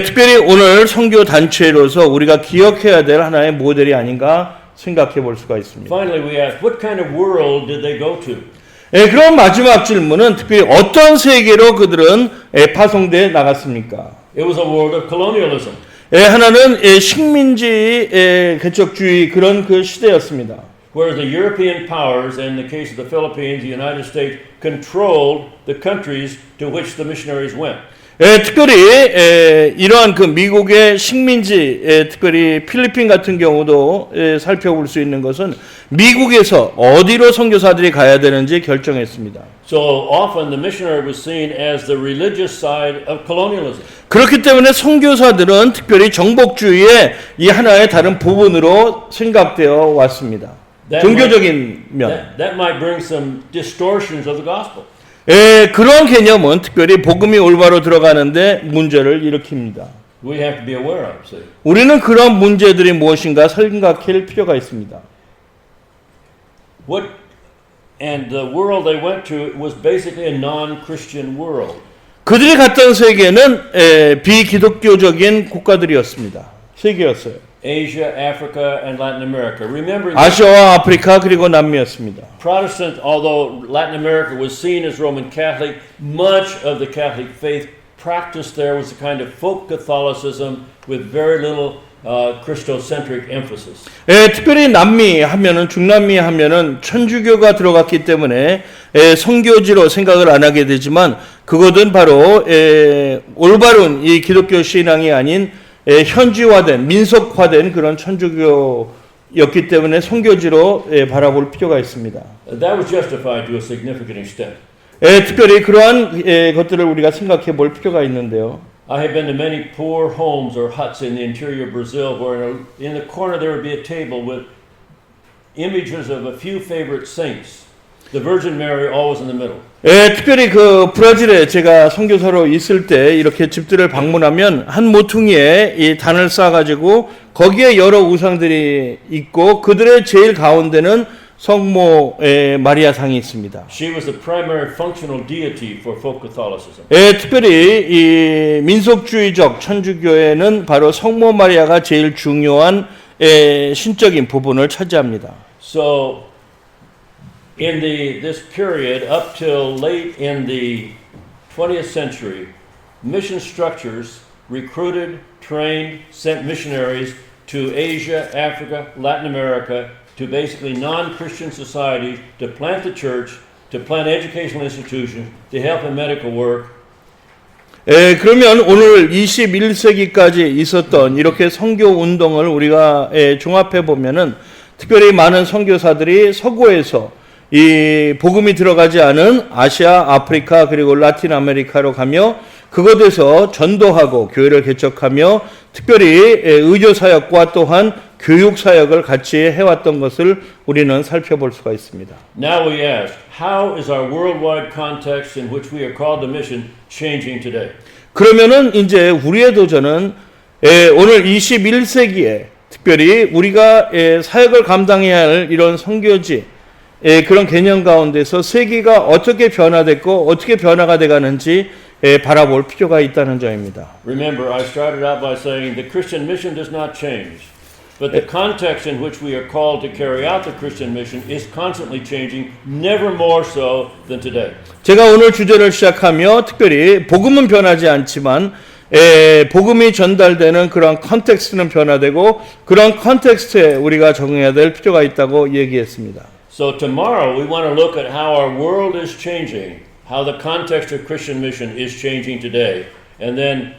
특별히 오늘 선교 단체로서 우리가 기억해야 될 하나의 모델이 아닌가 생각해 볼 수가 있습니다.
Finally, we ask, what kind of world did they go to?
그럼 마지막 질문은 특별히 어떤 세계로 그들은 파송돼 나갔습니까?
It was a world of colonialism.
하나는 식민지 개척주의 그런 그 시대였습니다.
Whereas the European powers, in the case of the Philippines, the United States, controlled the countries to which the missionaries went.
특별히 이러한 그 미국의 식민지, 특별히 필리핀 같은 경우도 살펴볼 수 있는 것은 미국에서 어디로 선교사들이 가야 되는지 결정했습니다.
So often the missionary was seen as the religious side of colonialism.
그렇기 때문에 선교사들은 특별히 정복주의의 이 하나의 다른 부분으로 생각되어 왔습니다. 종교적인 면.
That might bring some distortions of the gospel.
그런 개념은 특별히 복음이 올바로 들어가는데 문제를 일으킵니다.
We have to be aware of. See?
우리는 그런 문제들이 무엇인가 생각할 필요가 있습니다.
And the world they went to was basically a non-Christian world.
그들이 갔던 세계는 비기독교적인 국가들이었습니다. 세계였어요.
Asia, Africa, and Latin America. Remembering
아시아와 아프리카 그리고 남미였습니다.
Protestant, although Latin America was seen as Roman Catholic, much of the Catholic faith practice there was a kind of folk Catholicism with very little Christocentric emphasis.
특별히 남미 하면은 중남미 하면은 천주교가 들어갔기 때문에 선교지로 생각을 안 하게 되지만 그것은 바로 올바른 이 기독교 신앙이 아닌 현지화된 민속화된 그런 천주교였기 때문에 선교지로 바라볼 필요가 있습니다.
That was justified to a significant extent.
특별히 그러한 것들을 우리가 생각해 볼 필요가 있는데요.
I have been to many poor homes or huts in the interior of Brazil where in the corner there would be a table with images of a few favorite saints. The Virgin Mary always in the middle.
특별히 그 브라질에 제가 선교사로 있을 때 이렇게 집들을 방문하면 한 모퉁이에 이 단을 쌓아가지고 거기에 여러 우상들이 있고 그들의 제일 가운데는 성모 마리아상이 있습니다.
She was the primary functional deity for folk Catholicism.
특별히 이 민속주의적 천주교에는 바로 성모 마리아가 제일 중요한 신적인 부분을 차지합니다.
So in this period up till late in the 20th century, mission structures recruited, trained, sent missionaries to Asia, Africa, Latin America, to basically non-Christian societies to plant the church, to plant educational institutions, to help in medical work.
그러면 오늘 21세기까지 있었던 이렇게 선교 운동을 우리가 종합해 보면은 특별히 많은 선교사들이 서구에서 이 복음이 들어가지 않은 아시아, 아프리카 그리고 라틴 아메리카로 가며 그곳에서 전도하고 교회를 개척하며 특별히 의료 사역과 또한 교육 사역을 같이 해왔던 것을 우리는 살펴볼 수가 있습니다.
Now we ask, how is our worldwide context in which we are called to mission changing today?
그러면은 이제 우리의 도전은 오늘 21세기에 특별히 우리가 사역을 감당해야 할 이런 선교지 그런 개념 가운데서 세계가 어떻게 변화됐고 어떻게 변화가 돼가는지 바라볼 필요가 있다는 점입니다.
Remember, I started out by saying the Christian mission does not change, but the context in which we are called to carry out the Christian mission is constantly changing, never more so than today.
제가 오늘 주제를 시작하며 특별히 복음은 변하지 않지만 복음이 전달되는 그런 컨텍스트는 변화되고 그런 컨텍스트에 우리가 적응해야 될 필요가 있다고 얘기했습니다.
So tomorrow we want to look at how our world is changing, how the context of Christian mission is changing today, and then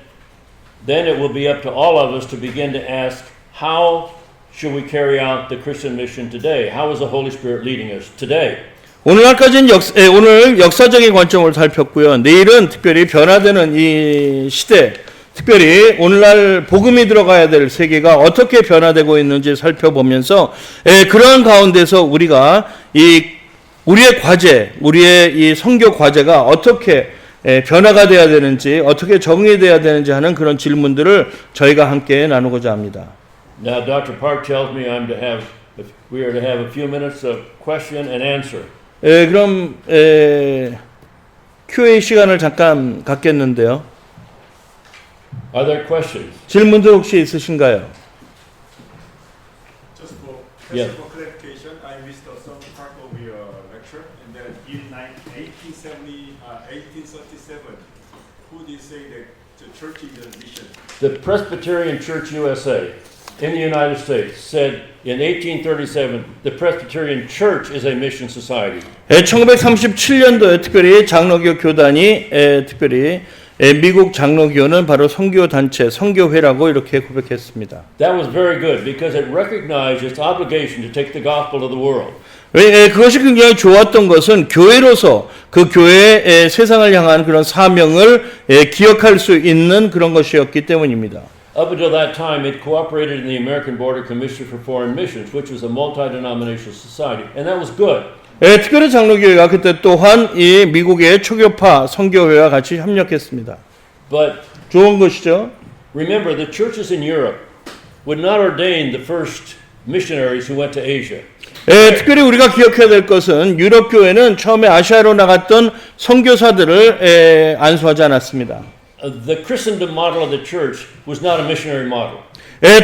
it will be up to all of us to begin to ask, how should we carry out the Christian mission today? How is the Holy Spirit leading us today?
오늘날까지는 오늘 역사적인 관점을 살폈고요. 내일은 특별히 변화되는 이 시대, 특별히 오늘날 복음이 들어가야 될 세계가 어떻게 변화되고 있는지 살펴보면서 그러한 가운데서 우리가 우리의 과제, 우리의 이 선교 과제가 어떻게 변화가 돼야 되는지, 어떻게 적응이 돼야 되는지 하는 그런 질문들을 저희가 함께 나누고자 합니다.
Now, Dr. Park tells me we are to have a few minutes of question and answer.
그럼 Q&A 시간을 잠깐 갖겠는데요.
Are there questions?
질문들 혹시 있으신가요?
Just for
Yeah.
clarification, I missed some part of your lecture, and then in 1837, who did say that the church is a mission?
The Presbyterian Church USA in the United States said in 1837 the Presbyterian Church is a mission society.
1937년도에 특별히 장로교 교단이 특별히 미국 장로교는 바로 선교 단체, 선교회라고 이렇게 고백했습니다.
That was very good because it recognized its obligation to take the gospel to the world.
그것이 굉장히 좋았던 것은 교회로서 그 교회의 세상을 향한 그런 사명을 기억할 수 있는 그런 것이었기 때문입니다.
Up until that time, it cooperated in the American Border Commission for Foreign Missions, which was a multi-denominational society, and that was good.
특별히 장로교회가 그때 또한 이 미국의 초교파 선교회와 같이 협력했습니다.
But
좋은 것이죠.
remember, the churches in Europe would not ordain the first missionaries who went to Asia.
특별히 우리가 기억해야 될 것은 유럽 교회는 처음에 아시아로 나갔던 선교사들을 안수하지 않았습니다.
The Christendom model of the church was not a missionary model.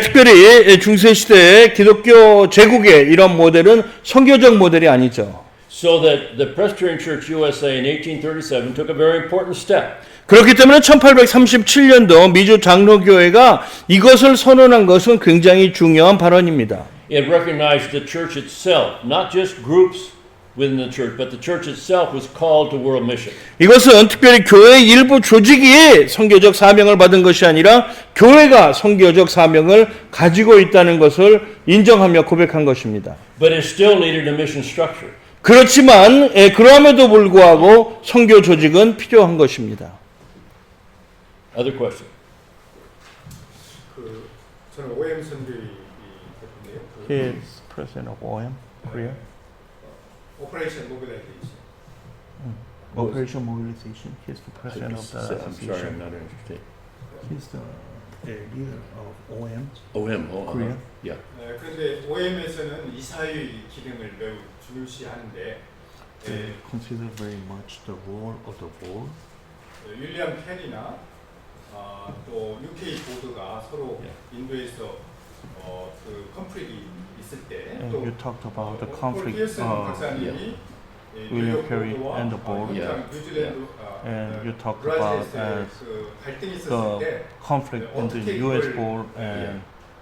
특별히 중세 시대의 기독교 제국의 이런 모델은 선교적 모델이 아니죠.
So that the Presbyterian Church USA in 1837 took a very important step.
그렇기 때문에 1837년도 미주 장로교회가 이것을 선언한 것은 굉장히 중요한 발언입니다.
It recognized the church itself, not just groups within the church, but the church itself was called to world mission.
이것은 특별히 교회 일부 조직이 선교적 사명을 받은 것이 아니라 교회가 선교적 사명을 가지고 있다는 것을 인정하며 고백한 것입니다.
But it still needed a mission structure.
그렇지만 그럼에도 불구하고 선교 조직은 필요한 것입니다.
Other question?
저는 OM 선교의 대표인데요.
He is president of OM, Korea.
오퍼레이션 모빌라이제이션.
Operation Mobilization. He is the president of the
I'm sorry, I'm
association.
not interested.
He is the leader of OM.
OM,
Korea?
Yeah.
그런데 OM에서는 이사의 기능을 매우 중요시하는데
They consider very much the role of the board.
윌리엄 펜이나 또 UK 보드가 서로 인도에서 그 컨프릭이 있을 때
And
또
you talked about the conflict.
피어슨 박사님이
William Perry and the board.
뉴질랜드
And you talked about
그 갈등이 있었을
the
때
conflict in the U.S. board and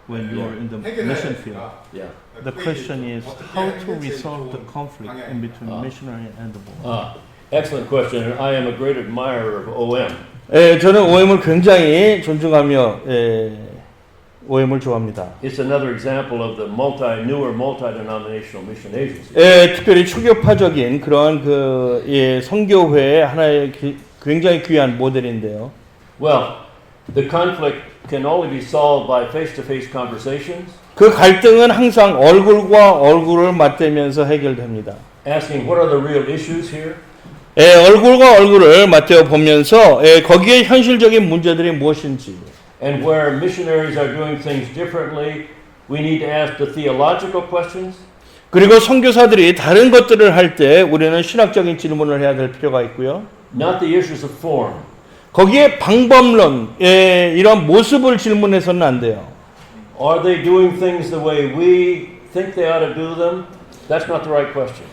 when you were in the mission field.
Yeah.
The question is how to resolve the conflict in between missionary and the board.
Excellent question, and I am a great admirer of OM.
저는 OM을 굉장히 존중하며 OM을 좋아합니다.
It's another example of the newer multi-denominational mission agency.
특별히 초교파적인 그러한 선교회의 하나의 굉장히 귀한 모델인데요.
Well, the conflict can only be solved by face-to-face conversations.
그 갈등은 항상 얼굴과 얼굴을 맞대면서 해결됩니다.
Asking what are the real issues here?
얼굴과 얼굴을 맞대어 보면서 거기에 현실적인 문제들이 무엇인지.
And where missionaries are doing things differently, we need to ask the theological questions.
그리고 선교사들이 다른 것들을 할 때 우리는 신학적인 질문을 해야 될 필요가 있고요.
Not the issues of form.
거기에 방법론, 이런 모습을 질문해서는 안 돼요.
Are they doing things the way we think they ought to do them? That's not the right question.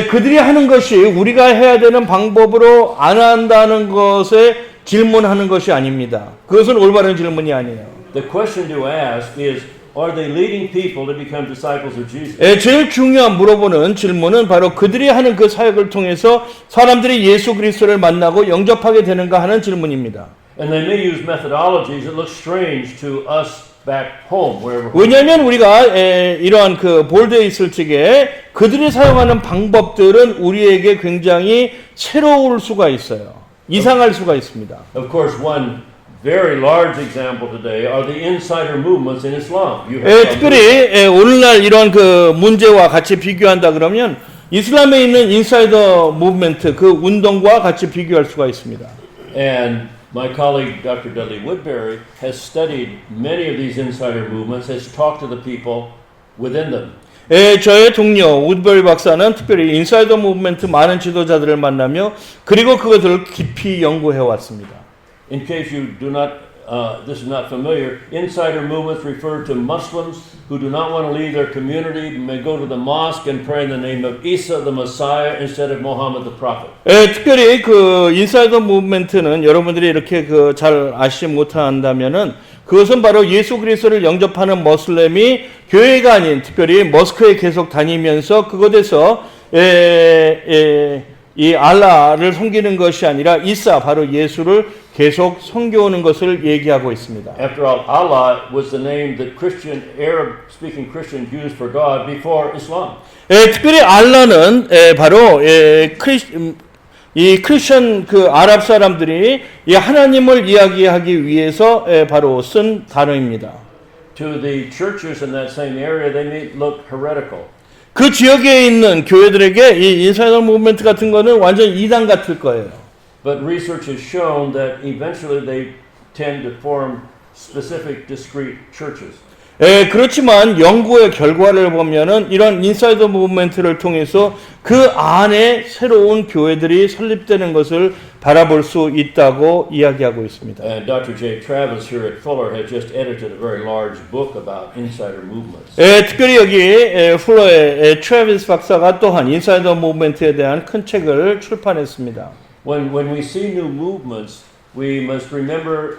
그들이 하는 것이 우리가 해야 되는 방법으로 안 한다는 것에 질문하는 것이 아닙니다. 그것은 올바른 질문이 아니에요.
The question to ask is, are they leading people to become disciples of Jesus?
제일 중요한 물어보는 질문은 바로 그들이 하는 그 사역을 통해서 사람들이 예수 그리스도를 만나고 영접하게 되는가 하는 질문입니다.
And they may use methodologies that look strange to us back home, wherever.
왜냐하면 우리가 이러한 그 볼드에 있을 적에 그들이 사용하는 방법들은 우리에게 굉장히 새로울 수가 있어요. 이상할 수가 있습니다.
Of course, one very large example today are the insider movements in Islam. You have
특별히 오늘날 이런 그 문제와 같이 비교한다 그러면 이슬람에 있는 인사이더 무브먼트 그 운동과 같이 비교할 수가 있습니다.
And my colleague Dr. Dudley Woodbury has studied many of these insider movements, has talked to the people within them.
저의 동료 우드버리 박사는 특별히 인사이더 무브먼트 많은 지도자들을 만나며 그리고 그것을 깊이 연구해 왔습니다.
In case you do not, this is not familiar, insider movements refer to Muslims who do not want to leave their community, may go to the mosque and pray in the name of Isa the Messiah instead of Muhammad the Prophet.
특별히 그 인사이더 무브먼트는 여러분들이 이렇게 잘 아시지 못한다면은 그것은 바로 예수 그리스도를 영접하는 머슬렘이 교회가 아닌 특별히 머스크에 계속 다니면서 그곳에서 이 알라를 섬기는 것이 아니라 이사 바로 예수를 계속 섬겨오는 것을 얘기하고 있습니다.
After all, Allah was the name that Arab-speaking Christians used for God before Islam.
특별히 알라는 바로 이 크리스천 그 아랍 사람들이 이 하나님을 이야기하기 위해서 바로 쓴 단어입니다.
To the churches in that same area, they may look heretical.
그 지역에 있는 교회들에게 이 인사이더 무브먼트 같은 거는 완전 이단 같을 거예요.
But research has shown that eventually they tend to form specific discrete churches.
그렇지만 연구의 결과를 보면은 이런 인사이더 무브먼트를 통해서 그 안에 새로운 교회들이 설립되는 것을 바라볼 수 있다고 이야기하고 있습니다.
And Dr. J. Travis here at Fuller has just edited a very large book about insider movements.
특별히 여기 풀러의 트래비스 박사가 또한 인사이더 무브먼트에 대한 큰 책을 출판했습니다.
When we see new movements, we must remember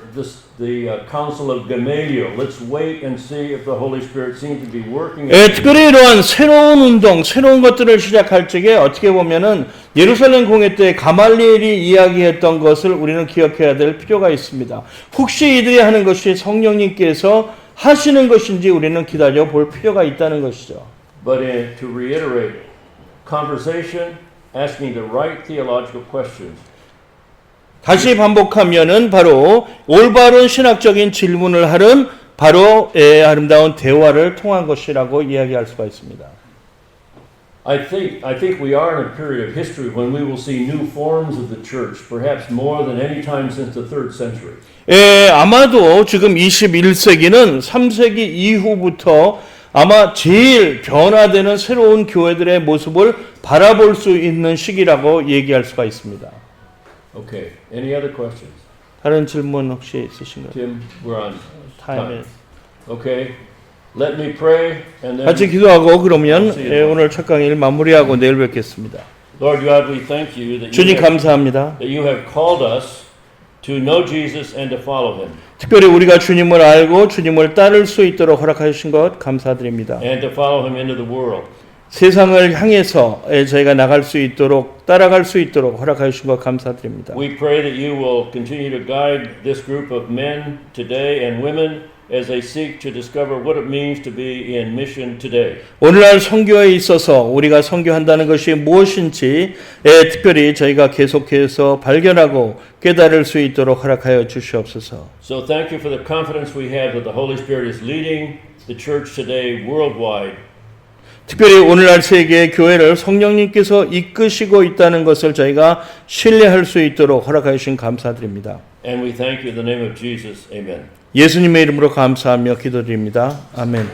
the council of Gamaliel. Let's wait and see if the Holy Spirit seems to be working.
특별히 이러한 새로운 운동, 새로운 것들을 시작할 적에 어떻게 보면은 예루살렘 공회 때 가말리엘이 이야기했던 것을 우리는 기억해야 될 필요가 있습니다. 혹시 이들이 하는 것이 성령님께서 하시는 것인지 우리는 기다려 볼 필요가 있다는 것이죠.
But to reiterate, conversation, asking the right theological questions.
다시 반복하면은 바로 올바른 신학적인 질문을 하는 바로 아름다운 대화를 통한 것이라고 이야기할 수가 있습니다.
I think we are in a period of history when we will see new forms of the church, perhaps more than any time since the 3rd century.
아마도 지금 21세기는 3세기 이후부터 아마 제일 변화되는 새로운 교회들의 모습을 바라볼 수 있는 시기라고 얘기할 수가 있습니다.
Okay. Any other questions?
다른 질문 혹시 있으신가요?
Tim, we're on
타임에
Okay. Let me pray and then
같이 기도하고 그러면
See you.
오늘 첫 강의를 마무리하고 내일 뵙겠습니다.
Lord God, we thank you that
주님 감사합니다.
that you have called us to know Jesus and to follow him
특별히 우리가 주님을 알고 주님을 따를 수 있도록 허락하신 것 감사드립니다.
and to follow him into the world.
세상을 향해서 저희가 나갈 수 있도록 따라갈 수 있도록 허락해 주신 것 감사드립니다.
We pray that you will continue to guide this group of men today and women as they seek to discover what it means to be in mission today.
오늘날 선교에 있어서 우리가 선교한다는 것이 무엇인지 특별히 저희가 계속해서 발견하고 깨달을 수 있도록 허락하여 주시옵소서.
So thank you for the confidence we have that the Holy Spirit is leading the church today worldwide.
특별히 오늘날 세계 교회를 성령님께서 이끄시고 있다는 것을 저희가 신뢰할 수 있도록 허락하여 주신 감사드립니다.
And we thank you in the name of Jesus. Amen.
예수님의 이름으로 감사하며 기도드립니다. 아멘.